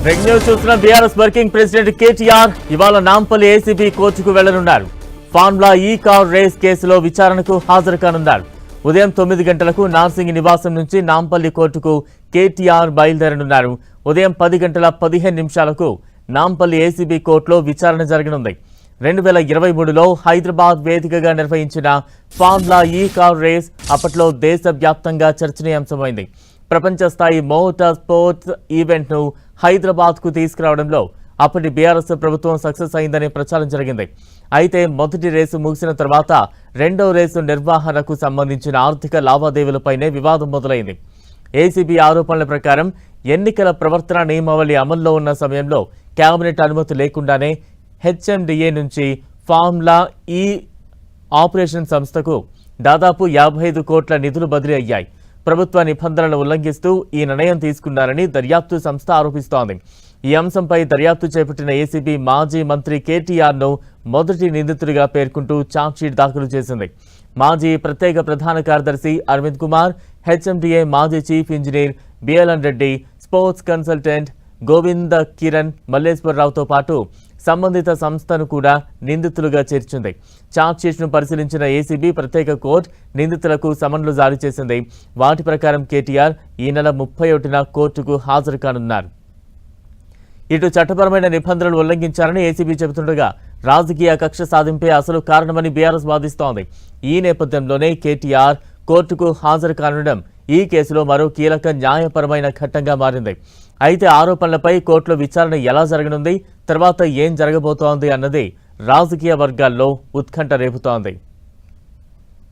Red news చూస్తున్న BRS working president KTR ఇవాళ Nampally ACB కోర్టుకు వెళ్లనున్నారు. ఫార్ములా ఈ కార్ రేస్ కేసులో విచారణకు హాజరు కానున్నారు. ఉదయం 9 గంటలకు నార్సింగి నివాసం నుంచి నాంపల్లి కోర్టుకు కేటీఆర్ బయలుదేరనున్నారు. ఉదయం 10 గంటల 15 నిమిషాలకు నాంపల్లి ఏసీబీ కోర్టులో విచారణ జరగనుంది. 2023లో హైదరాబాద్ వేదికగా నిర్వహించిన ఫార్ములా ఈ కార్ రేస్ అప్పట్లో దేశవ్యాప్తంగా చర్చనీయాంశమైంది. ప్రపంచ స్థాయి మోటార్ స్పోర్ట్స్ ఈవెంట్ను హైదరాబాద్కు తీసుకురావడంలో అప్పటి బీఆర్ఎస్ ప్రభుత్వం సక్సెస్ అయిందని ప్రచారం జరిగింది. అయితే మొదటి రేసు ముగిసిన తర్వాత రెండో రేసు నిర్వహణకు సంబంధించిన ఆర్థిక లావాదేవీలపైనే వివాదం మొదలైంది. ఏసీబీ ఆరోపణల ప్రకారం ఎన్నికల ప్రవర్తన నియమావళి అమల్లో ఉన్న సమయంలో కేబినెట్ అనుమతి లేకుండానే హెచ్ఎండిఏ నుంచి ఫార్ములా ఈ ఆపరేషన్ సంస్థకు దాదాపు 55 కోట్ల నిధులు బదిలీ అయ్యాయి. ప్రభుత్వ నిబంధనలను ఉల్లంఘిస్తూ ఈ నిర్ణయం తీసుకున్నారని దర్యాప్తు సంస్థ ఆరోపిస్తోంది. ఈ అంశంపై దర్యాప్తు చేపట్టిన ఏసీబీ మాజీ మంత్రి కేటీఆర్ను మొదటి నిందితుడిగా పేర్కొంటూ ఛార్జ్షీట్ దాఖలు చేసింది. మాజీ ప్రత్యేక ప్రధాన కార్యదర్శి అరవింద్ కుమార్, హెచ్ఎండిఏ మాజీ chief engineer BLN Reddy, sports consultant Govinda Kiran మల్లేశ్వరరావుతో పాటు సంబంధిత సంస్థను కూడా నిందితులుగా చేర్చింది. ఛార్జ్షీట్ను పరిశీలించిన ఏసీబీ ప్రత్యేక కోర్టు నిందితులకు సమన్లు జారీ చేసింది. వాటి ప్రకారం కేటీఆర్ ఈ నెల 31న కోర్టుకు హాజరు కానున్నారు. ఇటు చట్టపరమైన నిబంధనలు ఉల్లంఘించారని ఏసీబీ చెబుతుండగా రాజకీయ కక్ష సాధింపే అసలు కారణమని బీఆర్ఎస్ వాదిస్తోంది. ఈ నేపథ్యంలోనే కేటీఆర్ కోర్టుకు హాజరు కానుండడం ఈ కేసులో మరో కీలక న్యాయపరమైన ఘట్టంగా మారింది. అయితే ఆరోపణలపై కోర్టులో విచారణ ఎలా జరగనుంది, తర్వాత ఏం జరగబోతోంది అన్నది రాజకీయ వర్గాల్లో ఉత్కంఠ రేపుతోంది.